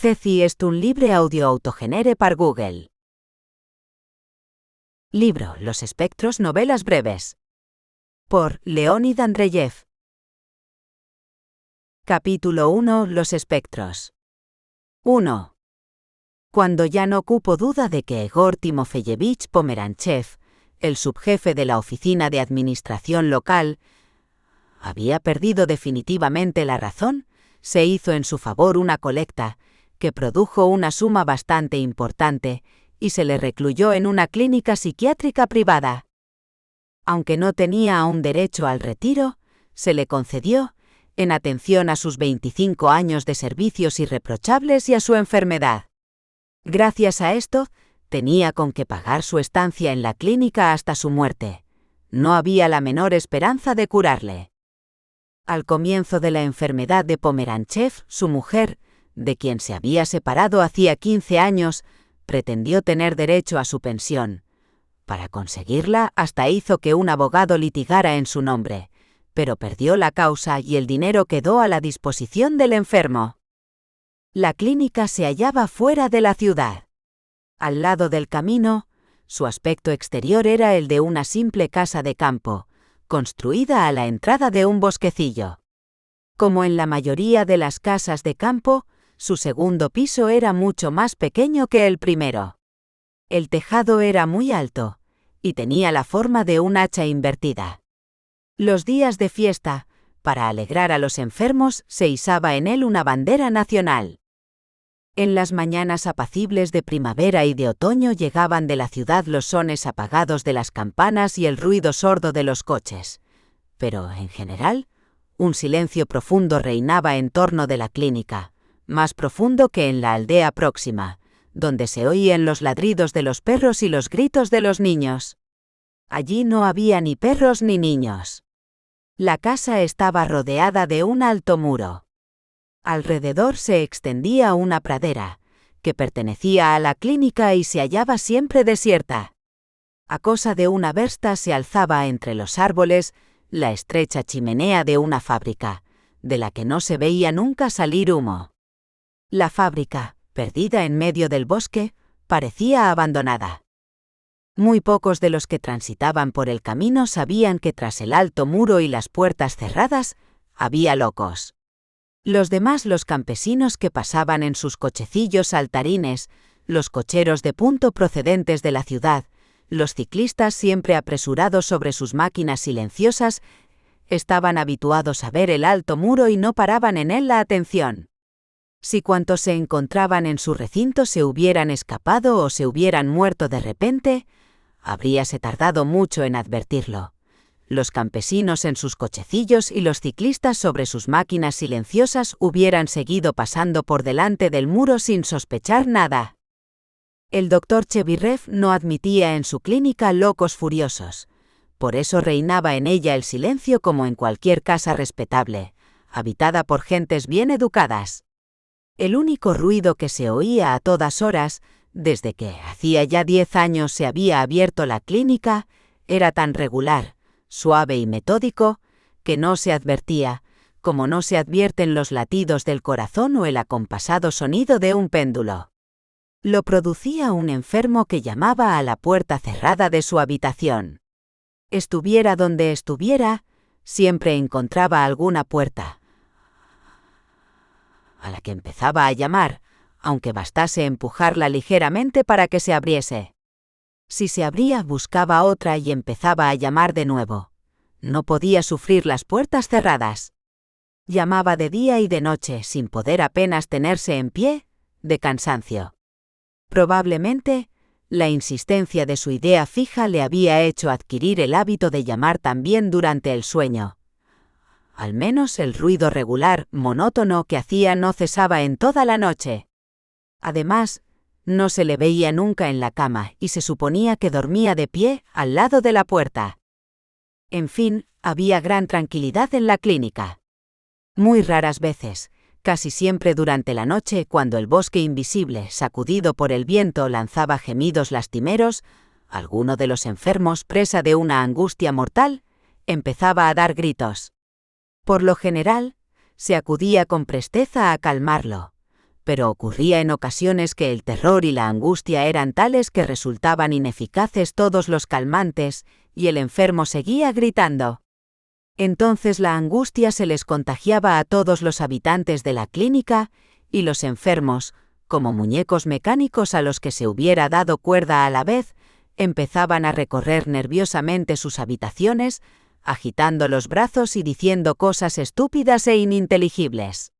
Ceci est un libre audio autogenere par Google. Libro Los espectros, novelas breves. Por Leonid Andreyev. Capítulo 1. Los espectros. 1. Cuando ya no cupo duda de que Egor Timofeyevich Pomeranchev, el subjefe de la oficina de administración local, había perdido definitivamente la razón, se hizo en su favor una colecta, que produjo una suma bastante importante, y se le recluyó en una clínica psiquiátrica privada. Aunque no tenía aún derecho al retiro, se le concedió, en atención a sus 25 años de servicios irreprochables y a su enfermedad. Gracias a esto, tenía con qué pagar su estancia en la clínica hasta su muerte. No había la menor esperanza de curarle. Al comienzo de la enfermedad de Pomeranchev, su mujer, de quien se había separado hacía 15 años, pretendió tener derecho a su pensión. Para conseguirla, hasta hizo que un abogado litigara en su nombre, pero perdió la causa y el dinero quedó a la disposición del enfermo. La clínica se hallaba fuera de la ciudad. Al lado del camino, su aspecto exterior era el de una simple casa de campo, construida a la entrada de un bosquecillo. Como en la mayoría de las casas de campo, su segundo piso era mucho más pequeño que el primero. El tejado era muy alto, y tenía la forma de un hacha invertida. Los días de fiesta, para alegrar a los enfermos, se izaba en él una bandera nacional. En las mañanas apacibles de primavera y de otoño llegaban de la ciudad los sones apagados de las campanas y el ruido sordo de los coches. Pero, en general, un silencio profundo reinaba en torno de la clínica, más profundo que en la aldea próxima, donde se oían los ladridos de los perros y los gritos de los niños. Allí no había ni perros ni niños. La casa estaba rodeada de un alto muro. Alrededor se extendía una pradera, que pertenecía a la clínica y se hallaba siempre desierta. A cosa de una versta se alzaba entre los árboles la estrecha chimenea de una fábrica, de la que no se veía nunca salir humo. La fábrica, perdida en medio del bosque, parecía abandonada. Muy pocos de los que transitaban por el camino sabían que tras el alto muro y las puertas cerradas, había locos. Los demás, los campesinos que pasaban en sus cochecillos saltarines, los cocheros de punto procedentes de la ciudad, los ciclistas siempre apresurados sobre sus máquinas silenciosas, estaban habituados a ver el alto muro y no paraban en él la atención. Si cuantos se encontraban en su recinto se hubieran escapado o se hubieran muerto de repente, habríase tardado mucho en advertirlo. Los campesinos en sus cochecillos y los ciclistas sobre sus máquinas silenciosas hubieran seguido pasando por delante del muro sin sospechar nada. El doctor Chebirev no admitía en su clínica locos furiosos. Por eso reinaba en ella el silencio como en cualquier casa respetable, habitada por gentes bien educadas. El único ruido que se oía a todas horas, desde que hacía ya 10 años se había abierto la clínica, era tan regular, suave y metódico, que no se advertía, como no se advierten los latidos del corazón o el acompasado sonido de un péndulo. Lo producía un enfermo que llamaba a la puerta cerrada de su habitación. Estuviera donde estuviera, siempre encontraba alguna puerta a la que empezaba a llamar, aunque bastase empujarla ligeramente para que se abriese. Si se abría, buscaba otra y empezaba a llamar de nuevo. No podía sufrir las puertas cerradas. Llamaba de día y de noche, sin poder apenas tenerse en pie, de cansancio. Probablemente, la insistencia de su idea fija le había hecho adquirir el hábito de llamar también durante el sueño. Al menos el ruido regular, monótono que hacía no cesaba en toda la noche. Además, no se le veía nunca en la cama y se suponía que dormía de pie al lado de la puerta. En fin, había gran tranquilidad en la clínica. Muy raras veces, casi siempre durante la noche, cuando el bosque invisible, sacudido por el viento, lanzaba gemidos lastimeros, alguno de los enfermos, presa de una angustia mortal, empezaba a dar gritos. Por lo general, se acudía con presteza a calmarlo, pero ocurría en ocasiones que el terror y la angustia eran tales que resultaban ineficaces todos los calmantes, y el enfermo seguía gritando. Entonces la angustia se les contagiaba a todos los habitantes de la clínica, y los enfermos, como muñecos mecánicos a los que se hubiera dado cuerda a la vez, empezaban a recorrer nerviosamente sus habitaciones, agitando los brazos y diciendo cosas estúpidas e ininteligibles.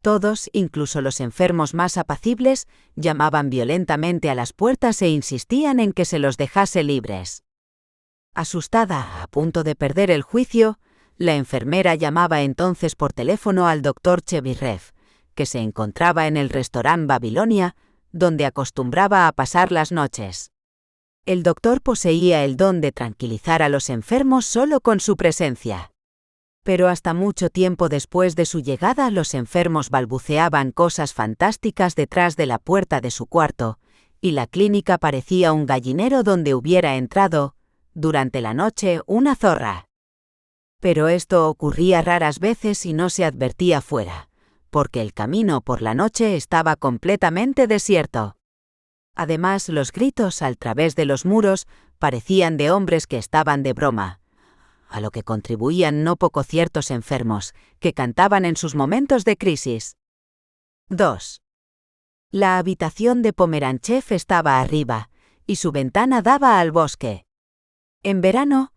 Todos, incluso los enfermos más apacibles, llamaban violentamente a las puertas e insistían en que se los dejase libres. Asustada, a punto de perder el juicio, la enfermera llamaba entonces por teléfono al doctor Chebirev, que se encontraba en el restaurante Babilonia, donde acostumbraba a pasar las noches. El doctor poseía el don de tranquilizar a los enfermos solo con su presencia. Pero hasta mucho tiempo después de su llegada los enfermos balbuceaban cosas fantásticas detrás de la puerta de su cuarto, y la clínica parecía un gallinero donde hubiera entrado, durante la noche, una zorra. Pero esto ocurría raras veces y no se advertía fuera, porque el camino por la noche estaba completamente desierto. Además, los gritos al través de los muros parecían de hombres que estaban de broma, a lo que contribuían no poco ciertos enfermos, que cantaban en sus momentos de crisis. 2. La habitación de Pomeranchev estaba arriba, y su ventana daba al bosque. En verano,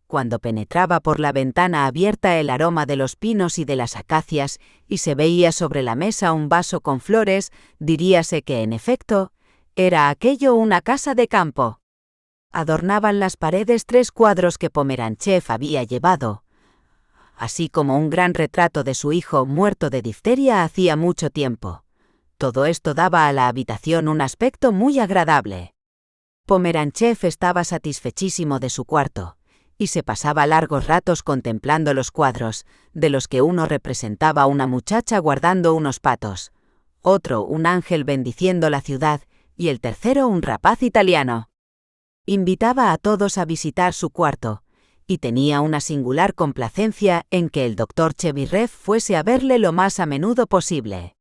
cuando penetraba por la ventana abierta el aroma de los pinos y de las acacias, y se veía sobre la mesa un vaso con flores, diríase que, en efecto, era aquello una casa de campo. Adornaban las paredes 3 cuadros que Pomeranchev había llevado, así como un gran retrato de su hijo muerto de difteria hacía mucho tiempo. Todo esto daba a la habitación un aspecto muy agradable. Pomeranchev estaba satisfechísimo de su cuarto, y se pasaba largos ratos contemplando los cuadros, de los que uno representaba una muchacha guardando unos patos, otro un ángel bendiciendo la ciudad, y el tercero un rapaz italiano. Invitaba a todos a visitar su cuarto, y tenía una singular complacencia en que el doctor Chebirev fuese a verle lo más a menudo posible.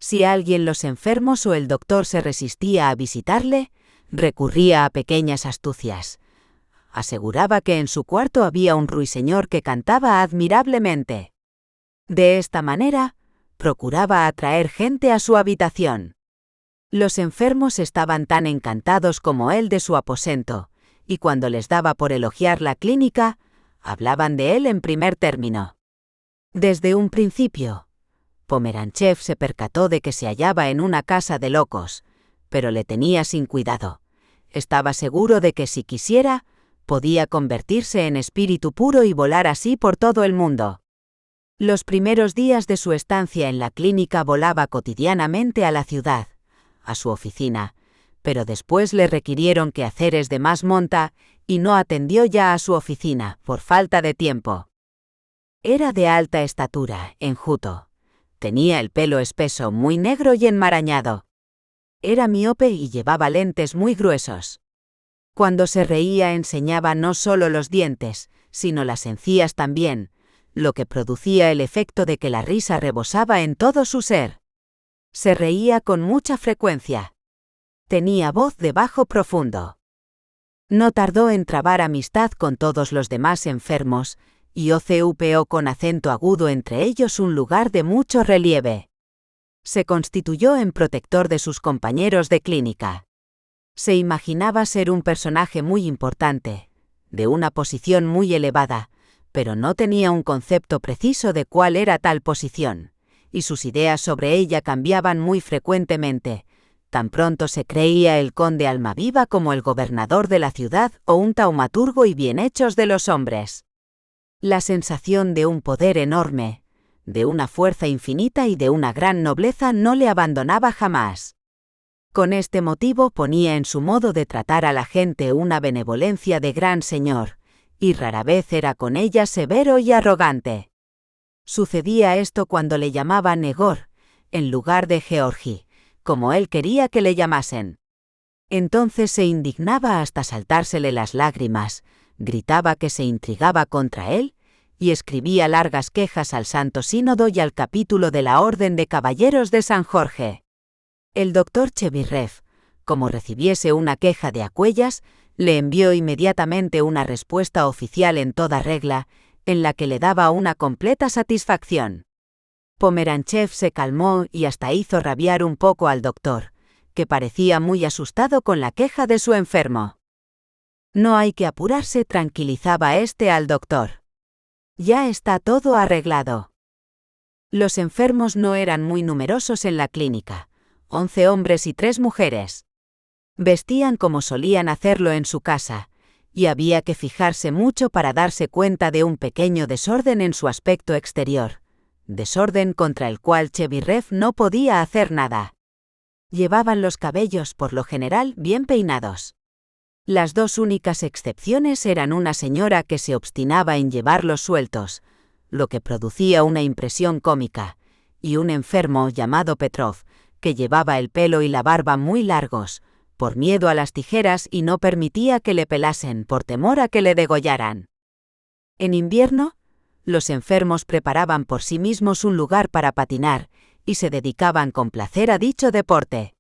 Si alguien los enfermos o el doctor se resistía a visitarle, recurría a pequeñas astucias. Aseguraba que en su cuarto había un ruiseñor que cantaba admirablemente. De esta manera, procuraba atraer gente a su habitación. Los enfermos estaban tan encantados como él de su aposento, y cuando les daba por elogiar la clínica, hablaban de él en primer término. Desde un principio, Pomeranchev se percató de que se hallaba en una casa de locos, pero le tenía sin cuidado. Estaba seguro de que si quisiera, podía convertirse en espíritu puro y volar así por todo el mundo. Los primeros días de su estancia en la clínica volaba cotidianamente a la ciudad, a su oficina, pero después le requirieron quehaceres de más monta y no atendió ya a su oficina, por falta de tiempo. Era de alta estatura, enjuto. Tenía el pelo espeso, muy negro y enmarañado. Era miope y llevaba lentes muy gruesos. Cuando se reía enseñaba no solo los dientes, sino las encías también, lo que producía el efecto de que la risa rebosaba en todo su ser. Se reía con mucha frecuencia. Tenía voz de bajo profundo. No tardó en trabar amistad con todos los demás enfermos, y ocupó con acento agudo entre ellos un lugar de mucho relieve. Se constituyó en protector de sus compañeros de clínica. Se imaginaba ser un personaje muy importante, de una posición muy elevada, pero no tenía un concepto preciso de cuál era tal posición, y sus ideas sobre ella cambiaban muy frecuentemente. Tan pronto se creía el conde Almaviva como el gobernador de la ciudad o un taumaturgo y bienhechos de los hombres. La sensación de un poder enorme, de una fuerza infinita y de una gran nobleza no le abandonaba jamás. Con este motivo ponía en su modo de tratar a la gente una benevolencia de gran señor, y rara vez era con ella severo y arrogante. Sucedía esto cuando le llamaban Egor, en lugar de Georgi, como él quería que le llamasen. Entonces se indignaba hasta saltársele las lágrimas, gritaba que se intrigaba contra él, y escribía largas quejas al Santo Sínodo y al capítulo de la Orden de Caballeros de San Jorge. El doctor Chevirrev, como recibiese una queja de Acuellas, le envió inmediatamente una respuesta oficial en toda regla, en la que le daba una completa satisfacción. Pomeranchev se calmó y hasta hizo rabiar un poco al doctor, que parecía muy asustado con la queja de su enfermo. No hay que apurarse, tranquilizaba al doctor. Ya está todo arreglado. Los enfermos no eran muy numerosos en la clínica, 11 hombres y 3 mujeres. Vestían como solían hacerlo en su casa, y había que fijarse mucho para darse cuenta de un pequeño desorden en su aspecto exterior, desorden contra el cual Chevirrev no podía hacer nada. Llevaban los cabellos, por lo general, bien peinados. Las 2 únicas excepciones eran una señora que se obstinaba en llevarlos sueltos, lo que producía una impresión cómica, y un enfermo llamado Petrov, que llevaba el pelo y la barba muy largos, por miedo a las tijeras y no permitía que le pelasen por temor a que le degollaran. En invierno, los enfermos preparaban por sí mismos un lugar para patinar y se dedicaban con placer a dicho deporte.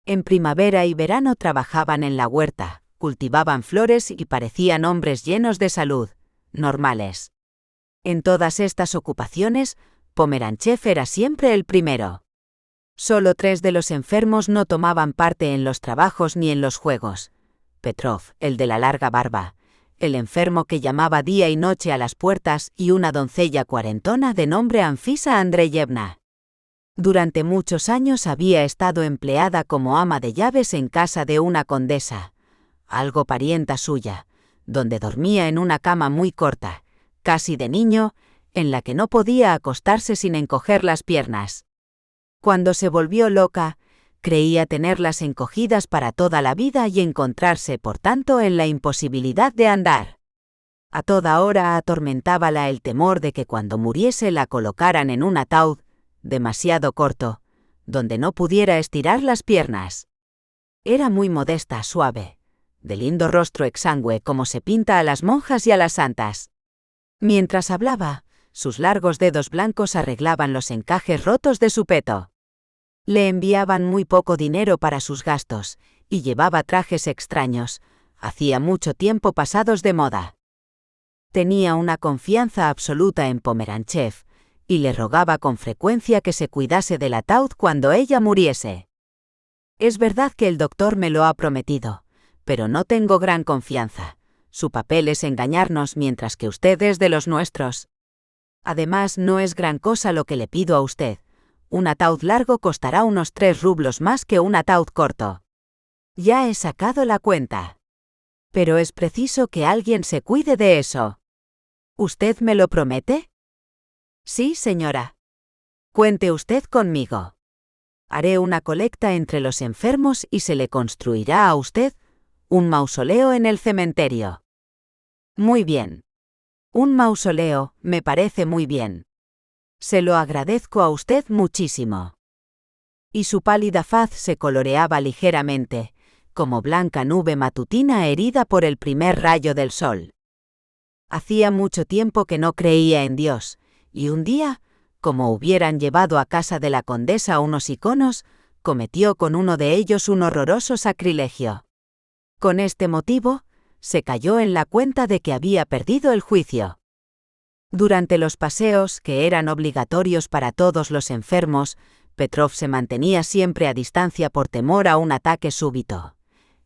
En primavera y verano trabajaban en la huerta, cultivaban flores y parecían hombres llenos de salud, normales. En todas estas ocupaciones, Pomeranchev era siempre el primero. Solo 3 de los enfermos no tomaban parte en los trabajos ni en los juegos. Petrov, el de la larga barba, el enfermo que llamaba día y noche a las puertas y una doncella cuarentona de nombre Anfisa Andreyevna. Durante muchos años había estado empleada como ama de llaves en casa de una condesa, algo parienta suya, donde dormía en una cama muy corta, casi de niño, en la que no podía acostarse sin encoger las piernas. Cuando se volvió loca, creía tenerlas encogidas para toda la vida y encontrarse, por tanto, en la imposibilidad de andar. A toda hora atormentábala el temor de que cuando muriese la colocaran en un ataúd, demasiado corto, donde no pudiera estirar las piernas. Era muy modesta, suave, de lindo rostro exangüe como se pinta a las monjas y a las santas. Mientras hablaba, sus largos dedos blancos arreglaban los encajes rotos de su peto. Le enviaban muy poco dinero para sus gastos, y llevaba trajes extraños, hacía mucho tiempo pasados de moda. Tenía una confianza absoluta en Pomeranchev, y le rogaba con frecuencia que se cuidase del ataúd cuando ella muriese. Es verdad que el doctor me lo ha prometido, pero no tengo gran confianza. Su papel es engañarnos mientras que usted es de los nuestros. Además, no es gran cosa lo que le pido a usted. Un ataúd largo costará unos 3 rublos más que un ataúd corto. Ya he sacado la cuenta. Pero es preciso que alguien se cuide de eso. ¿Usted me lo promete? Sí, señora. Cuente usted conmigo. Haré una colecta entre los enfermos y se le construirá a usted un mausoleo en el cementerio. Muy bien. Un mausoleo, me parece muy bien. Se lo agradezco a usted muchísimo. Y su pálida faz se coloreaba ligeramente, como blanca nube matutina herida por el primer rayo del sol. Hacía mucho tiempo que no creía en Dios, y un día, como hubieran llevado a casa de la condesa unos iconos, cometió con uno de ellos un horroroso sacrilegio. Con este motivo, se cayó en la cuenta de que había perdido el juicio. Durante los paseos, que eran obligatorios para todos los enfermos, Petrov se mantenía siempre a distancia por temor a un ataque súbito.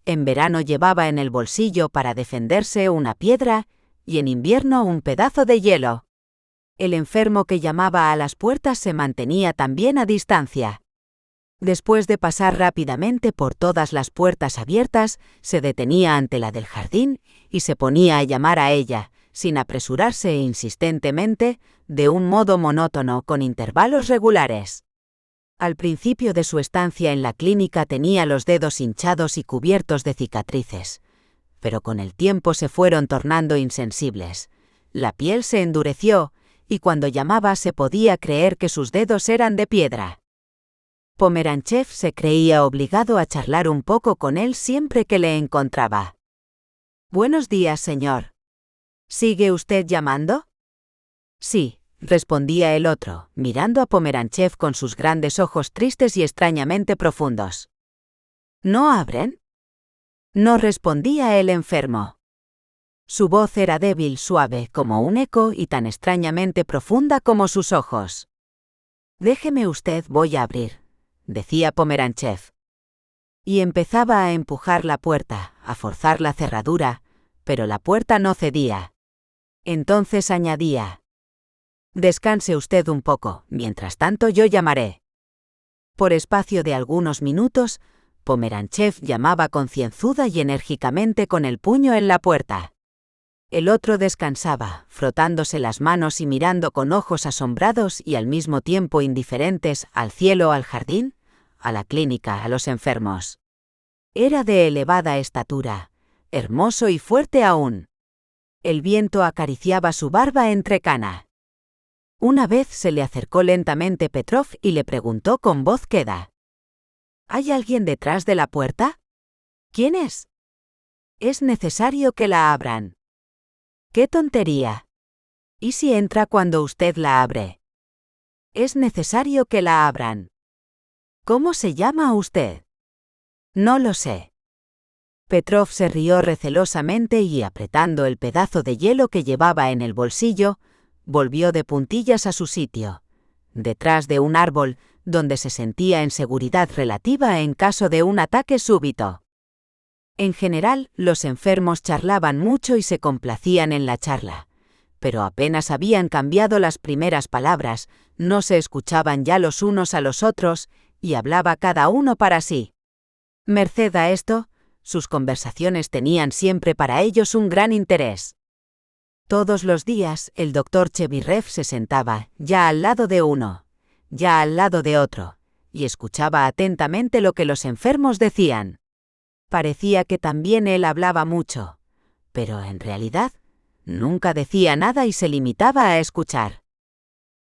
En verano llevaba en el bolsillo para defenderse una piedra y en invierno un pedazo de hielo. El enfermo que llamaba a las puertas se mantenía también a distancia. Después de pasar rápidamente por todas las puertas abiertas, se detenía ante la del jardín y se ponía a llamar a ella, sin apresurarse e insistentemente, de un modo monótono con intervalos regulares. Al principio de su estancia en la clínica tenía los dedos hinchados y cubiertos de cicatrices, pero con el tiempo se fueron tornando insensibles. La piel se endureció, y cuando llamaba se podía creer que sus dedos eran de piedra. Pomeranchev se creía obligado a charlar un poco con él siempre que le encontraba. «Buenos días, señor. ¿Sigue usted llamando?» Sí, respondía el otro, mirando a Pomeranchev con sus grandes ojos tristes y extrañamente profundos. ¿No abren? No respondía el enfermo. Su voz era débil, suave, como un eco y tan extrañamente profunda como sus ojos. «Déjeme usted, voy a abrir», decía Pomeranchev. Y empezaba a empujar la puerta, a forzar la cerradura, pero la puerta no cedía. Entonces añadía: «Descanse usted un poco, mientras tanto yo llamaré». Por espacio de algunos minutos, Pomeranchev llamaba concienzuda y enérgicamente con el puño en la puerta. El otro descansaba, frotándose las manos y mirando con ojos asombrados y al mismo tiempo indiferentes al cielo, al jardín, a la clínica, a los enfermos. Era de elevada estatura, hermoso y fuerte aún. El viento acariciaba su barba entrecana. Una vez se le acercó lentamente Petrov y le preguntó con voz queda: ¿Hay alguien detrás de la puerta? ¿Quién es? Es necesario que la abran. ¡Qué tontería! ¿Y si entra cuando usted la abre? Es necesario que la abran. ¿Cómo se llama usted? No lo sé. Petrov se rió recelosamente y, apretando el pedazo de hielo que llevaba en el bolsillo, volvió de puntillas a su sitio, detrás de un árbol, donde se sentía en seguridad relativa en caso de un ataque súbito. En general, los enfermos charlaban mucho y se complacían en la charla, pero apenas habían cambiado las primeras palabras, no se escuchaban ya los unos a los otros, y hablaba cada uno para sí. Merced a esto, sus conversaciones tenían siempre para ellos un gran interés. Todos los días, el doctor Chebirev se sentaba, ya al lado de uno, ya al lado de otro, y escuchaba atentamente lo que los enfermos decían. Parecía que también él hablaba mucho, pero en realidad, nunca decía nada y se limitaba a escuchar.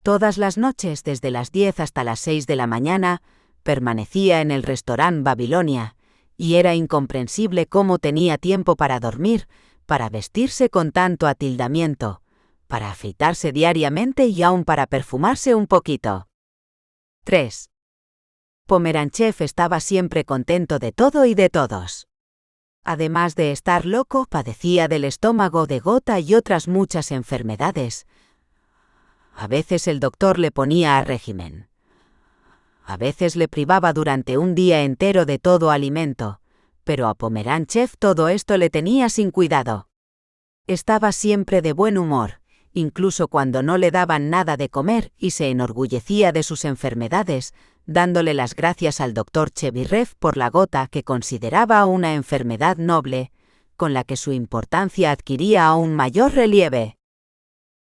Todas las noches, desde las 10 hasta las 6 de la mañana, permanecía en el restaurante Babilonia, y era incomprensible cómo tenía tiempo para dormir, para vestirse con tanto atildamiento, para afeitarse diariamente y aún para perfumarse un poquito. 3. Pomeranchev estaba siempre contento de todo y de todos. Además de estar loco, padecía del estómago, de gota y otras muchas enfermedades. A veces el doctor le ponía a régimen. A veces le privaba durante un día entero de todo alimento, pero a Pomeranchev todo esto le tenía sin cuidado. Estaba siempre de buen humor, incluso cuando no le daban nada de comer, y se enorgullecía de sus enfermedades, dándole las gracias al doctor Chebirev por la gota que consideraba una enfermedad noble, con la que su importancia adquiría aún mayor relieve.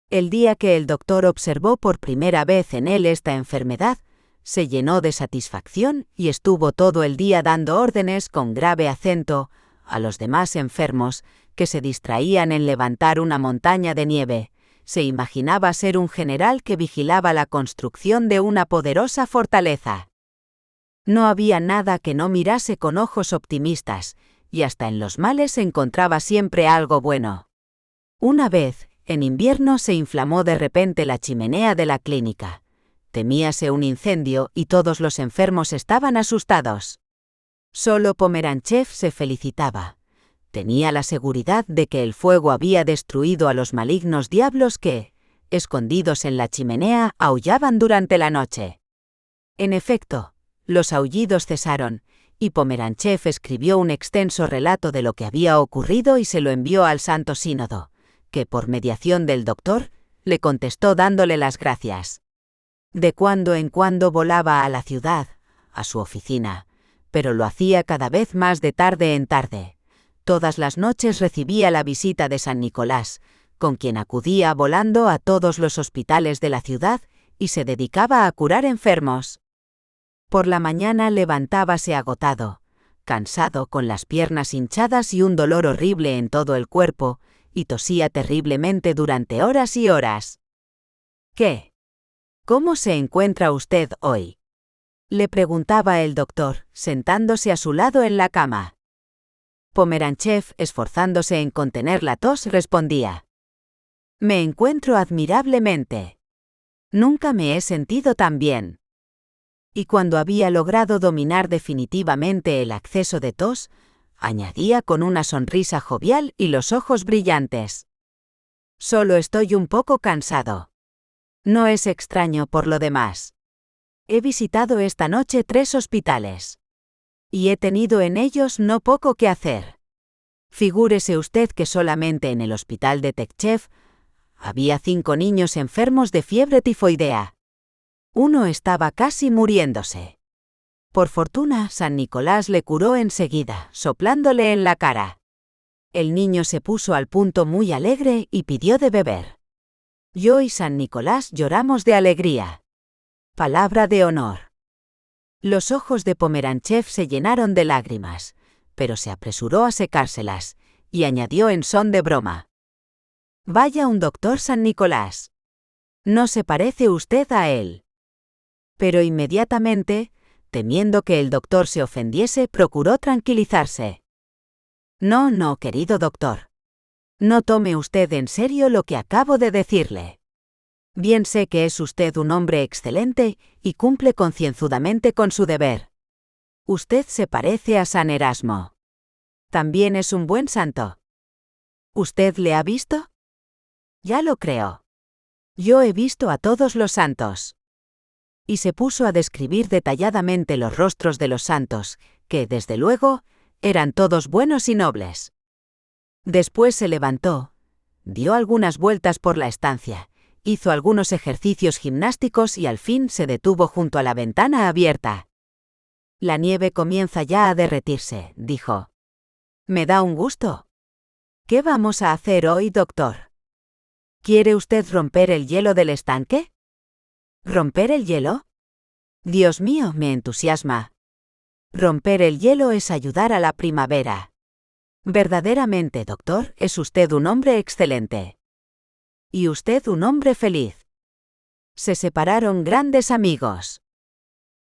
El día que el doctor observó por primera vez en él esta enfermedad, se llenó de satisfacción y estuvo todo el día dando órdenes con grave acento a los demás enfermos que se distraían en levantar una montaña de nieve. Se imaginaba ser un general que vigilaba la construcción de una poderosa fortaleza. No había nada que no mirase con ojos optimistas, y hasta en los males encontraba siempre algo bueno. Una vez, en invierno, se inflamó de repente la chimenea de la clínica. Temíase un incendio y todos los enfermos estaban asustados. Solo Pomeranchev se felicitaba. Tenía la seguridad de que el fuego había destruido a los malignos diablos que, escondidos en la chimenea, aullaban durante la noche. En efecto, los aullidos cesaron, y Pomeranchev escribió un extenso relato de lo que había ocurrido y se lo envió al Santo Sínodo, que por mediación del doctor, le contestó dándole las gracias. De cuando en cuando volaba a la ciudad, a su oficina, pero lo hacía cada vez más de tarde en tarde. Todas las noches recibía la visita de San Nicolás, con quien acudía volando a todos los hospitales de la ciudad y se dedicaba a curar enfermos. Por la mañana levantábase agotado, cansado, con las piernas hinchadas y un dolor horrible en todo el cuerpo, y tosía terriblemente durante horas y horas. «¿Qué? ¿Cómo se encuentra usted hoy?», le preguntaba el doctor, sentándose a su lado en la cama. Pomeranchev, esforzándose en contener la tos, respondía: Me encuentro admirablemente. Nunca me he sentido tan bien. Y cuando había logrado dominar definitivamente el acceso de tos, añadía con una sonrisa jovial y los ojos brillantes. Solo estoy un poco cansado. No es extraño por lo demás. He visitado esta noche 3 hospitales. Y he tenido en ellos no poco que hacer. Figúrese usted que solamente en el hospital de Tekchev había 5 niños enfermos de fiebre tifoidea. Uno estaba casi muriéndose. Por fortuna, San Nicolás le curó enseguida, soplándole en la cara. El niño se puso al punto muy alegre y pidió de beber. Yo y San Nicolás lloramos de alegría. Palabra de honor. Los ojos de Pomeranchev se llenaron de lágrimas, pero se apresuró a secárselas, y añadió en son de broma. Vaya un doctor San Nicolás. No se parece usted a él. Pero inmediatamente, temiendo que el doctor se ofendiese, procuró tranquilizarse. No, querido doctor. No tome usted en serio lo que acabo de decirle. Bien sé que es usted un hombre excelente y cumple concienzudamente con su deber. Usted se parece a San Erasmo. También es un buen santo. ¿Usted le ha visto? Ya lo creo. Yo he visto a todos los santos. Y se puso a describir detalladamente los rostros de los santos, que, desde luego, eran todos buenos y nobles. Después se levantó, dio algunas vueltas por la estancia, hizo algunos ejercicios gimnásticos y al fin se detuvo junto a la ventana abierta. La nieve comienza ya a derretirse, dijo. Me da un gusto. ¿Qué vamos a hacer hoy, doctor? ¿Quiere usted romper el hielo del estanque? ¿Romper el hielo? Dios mío, me entusiasma. Romper el hielo es ayudar a la primavera. Verdaderamente, doctor, es usted un hombre excelente. Y usted un hombre feliz. Se separaron grandes amigos.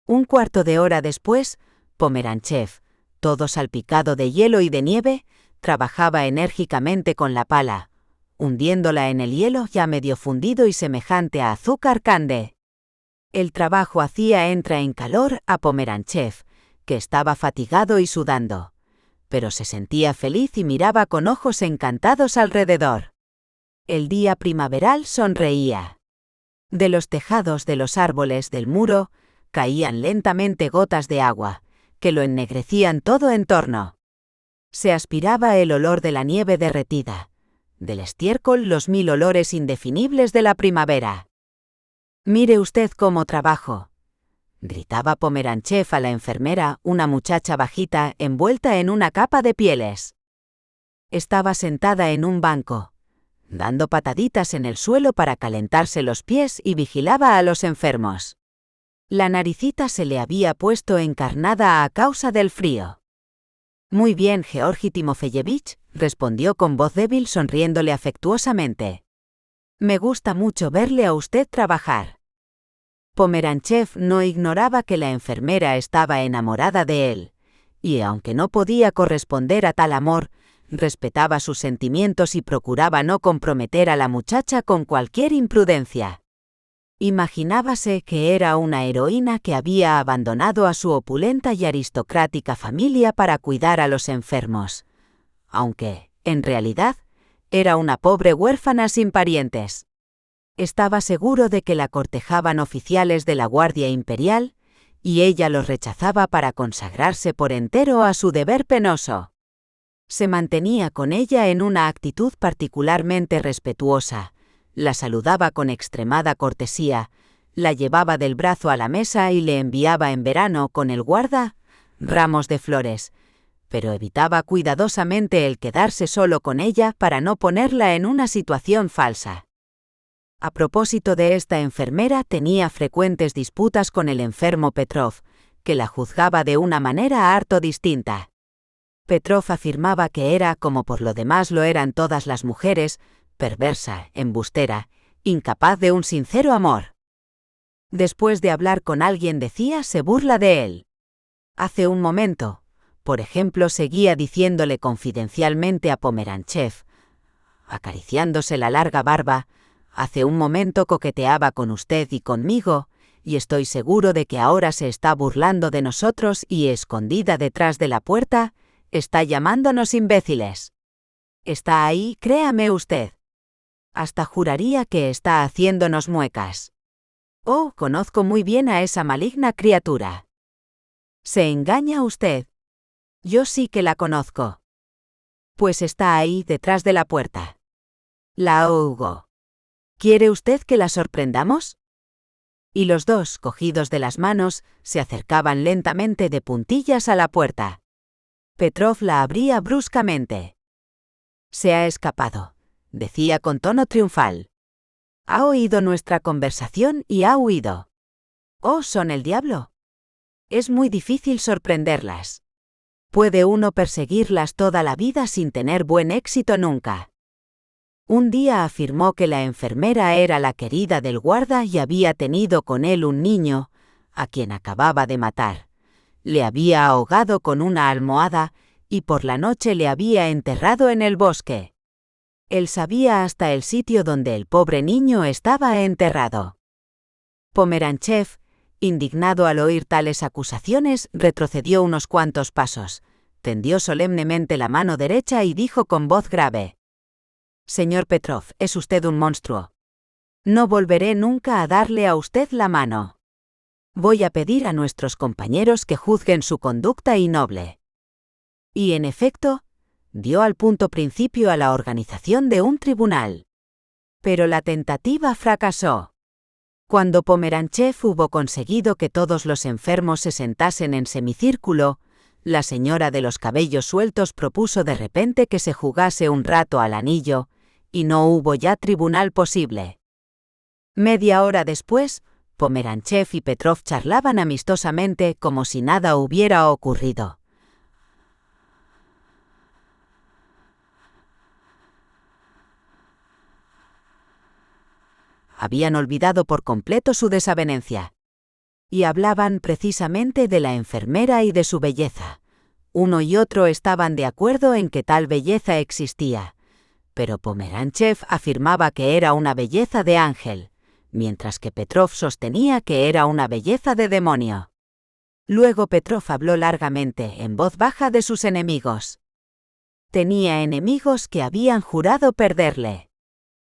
Un cuarto de hora después, Pomeranchev, todo salpicado de hielo y de nieve, trabajaba enérgicamente con la pala, hundiéndola en el hielo ya medio fundido y semejante a azúcar cande. El trabajo hacía entra en calor a Pomeranchev, que estaba fatigado y sudando, pero se sentía feliz y miraba con ojos encantados alrededor. El día primaveral sonreía. De los tejados de los árboles del muro caían lentamente gotas de agua, que lo ennegrecían todo en torno. Se aspiraba el olor de la nieve derretida, del estiércol los 1000 olores indefinibles de la primavera. Mire usted cómo trabajo, gritaba Pomeranchev a la enfermera, una muchacha bajita envuelta en una capa de pieles. Estaba sentada en un banco, dando pataditas en el suelo para calentarse los pies y vigilaba a los enfermos. La naricita se le había puesto encarnada a causa del frío. Muy bien, Georgi Timofeyevich, respondió con voz débil sonriéndole afectuosamente. Me gusta mucho verle a usted trabajar. Pomeranchev no ignoraba que la enfermera estaba enamorada de él, y aunque no podía corresponder a tal amor, respetaba sus sentimientos y procuraba no comprometer a la muchacha con cualquier imprudencia. Imaginábase que era una heroína que había abandonado a su opulenta y aristocrática familia para cuidar a los enfermos, aunque, en realidad, era una pobre huérfana sin parientes. Estaba seguro de que la cortejaban oficiales de la Guardia Imperial, y ella los rechazaba para consagrarse por entero a su deber penoso. Se mantenía con ella en una actitud particularmente respetuosa, la saludaba con extremada cortesía, la llevaba del brazo a la mesa y le enviaba en verano con el guarda ramos de flores, pero evitaba cuidadosamente el quedarse solo con ella para no ponerla en una situación falsa. A propósito de esta enfermera, tenía frecuentes disputas con el enfermo Petrov, que la juzgaba de una manera harto distinta. Petrov afirmaba que era, como por lo demás lo eran todas las mujeres, perversa, embustera, incapaz de un sincero amor. Después de hablar con alguien decía se burla de él. Hace un momento, por ejemplo, seguía diciéndole confidencialmente a Pomeranchev, acariciándose la larga barba, hace un momento coqueteaba con usted y conmigo, y estoy seguro de que ahora se está burlando de nosotros y, escondida detrás de la puerta, está llamándonos imbéciles. Está ahí, créame usted. Hasta juraría que está haciéndonos muecas. Oh, conozco muy bien a esa maligna criatura. ¿Se engaña usted? Yo sí que la conozco. Pues está ahí, detrás de la puerta. La oigo. ¿Quiere usted que la sorprendamos? Y los dos, cogidos de las manos, se acercaban lentamente de puntillas a la puerta. Petrov la abría bruscamente. Se ha escapado, decía con tono triunfal. Ha oído nuestra conversación y ha huido. Oh, son el diablo. Es muy difícil sorprenderlas. Puede uno perseguirlas toda la vida sin tener buen éxito nunca. Un día afirmó que la enfermera era la querida del guarda y había tenido con él un niño, a quien acababa de matar. Le había ahogado con una almohada y por la noche le había enterrado en el bosque. Él sabía hasta el sitio donde el pobre niño estaba enterrado. Pomeranchev, indignado al oír tales acusaciones, retrocedió unos cuantos pasos, tendió solemnemente la mano derecha y dijo con voz grave: Señor Petrov, es usted un monstruo. No volveré nunca a darle a usted la mano. Voy a pedir a nuestros compañeros que juzguen su conducta innoble. Y en efecto, dio al punto principio a la organización de un tribunal. Pero la tentativa fracasó. Cuando Pomeranchev hubo conseguido que todos los enfermos se sentasen en semicírculo, la señora de los cabellos sueltos propuso de repente que se jugase un rato al anillo, y no hubo ya tribunal posible. Media hora después, Pomeranchev y Petrov charlaban amistosamente como si nada hubiera ocurrido. Habían olvidado por completo su desavenencia. Y hablaban precisamente de la enfermera y de su belleza. Uno y otro estaban de acuerdo en que tal belleza existía, pero Pomeranchev afirmaba que era una belleza de ángel, mientras que Petrov sostenía que era una belleza de demonio. Luego Petrov habló largamente, en voz baja, de sus enemigos. Tenía enemigos que habían jurado perderle.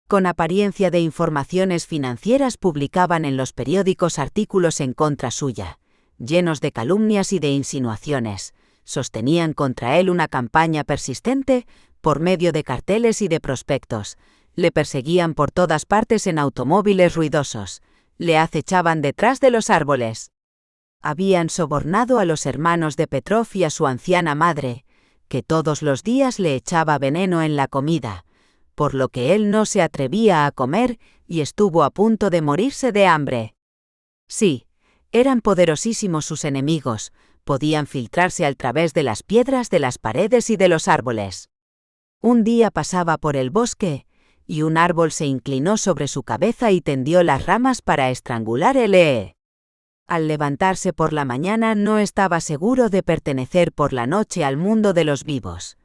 Con apariencia de informaciones financieras publicaban en los periódicos artículos en contra suya, llenos de calumnias y de insinuaciones. Sostenían contra él una campaña persistente por medio de carteles y de prospectos. Le perseguían por todas partes en automóviles ruidosos. Le acechaban detrás de los árboles. Habían sobornado a los hermanos de Petrov y a su anciana madre, que todos los días le echaba veneno en la comida, por lo que él no se atrevía a comer y estuvo a punto de morirse de hambre. Sí, eran poderosísimos sus enemigos, podían filtrarse al través de las piedras de las paredes y de los árboles. Un día pasaba por el bosque, y un árbol se inclinó sobre su cabeza y tendió las ramas para estrangular el Al levantarse por la mañana no estaba seguro de pertenecer por la noche al mundo de los vivos.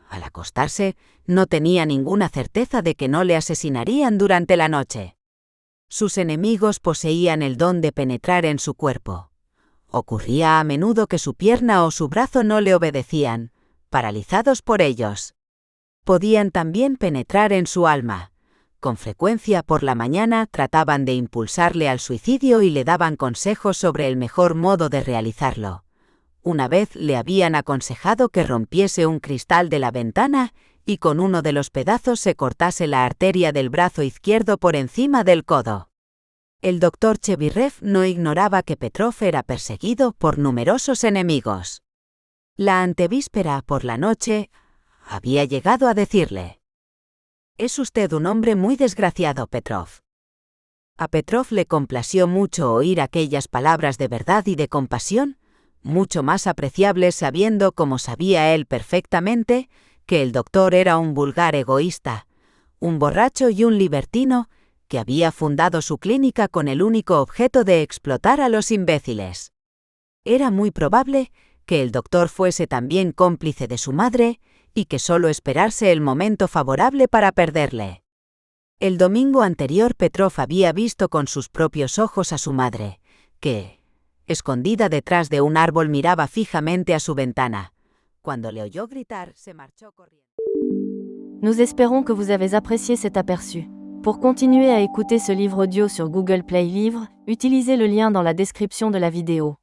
Al acostarse, no tenía ninguna certeza de que no le asesinarían durante la noche. Sus enemigos poseían el don de penetrar en su cuerpo. Ocurría a menudo que su pierna o su brazo no le obedecían, paralizados por ellos. Podían también penetrar en su alma. Con frecuencia por la mañana trataban de impulsarle al suicidio y le daban consejos sobre el mejor modo de realizarlo. Una vez le habían aconsejado que rompiese un cristal de la ventana y con uno de los pedazos se cortase la arteria del brazo izquierdo por encima del codo. El doctor Chebirev no ignoraba que Petrov era perseguido por numerosos enemigos. La antevíspera, por la noche, había llegado a decirle: «Es usted un hombre muy desgraciado, Petrov». A Petrov le complació mucho oír aquellas palabras de verdad y de compasión, mucho más apreciables sabiendo, como sabía él perfectamente, que el doctor era un vulgar egoísta, un borracho y un libertino, que había fundado su clínica con el único objeto de explotar a los imbéciles. Era muy probable que el doctor fuese también cómplice de su madre y que solo esperarse el momento favorable para perderle. El domingo anterior Petrov había visto con sus propios ojos a su madre, que, escondida detrás de un árbol, miraba fijamente a su ventana. Cuando le oyó gritar, se marchó corriendo. Nous espérons que vous avez apprécié cet aperçu. Pour continuer à écouter ce livre audio sur Google Play Livres, utilisez le lien dans la description de la vidéo.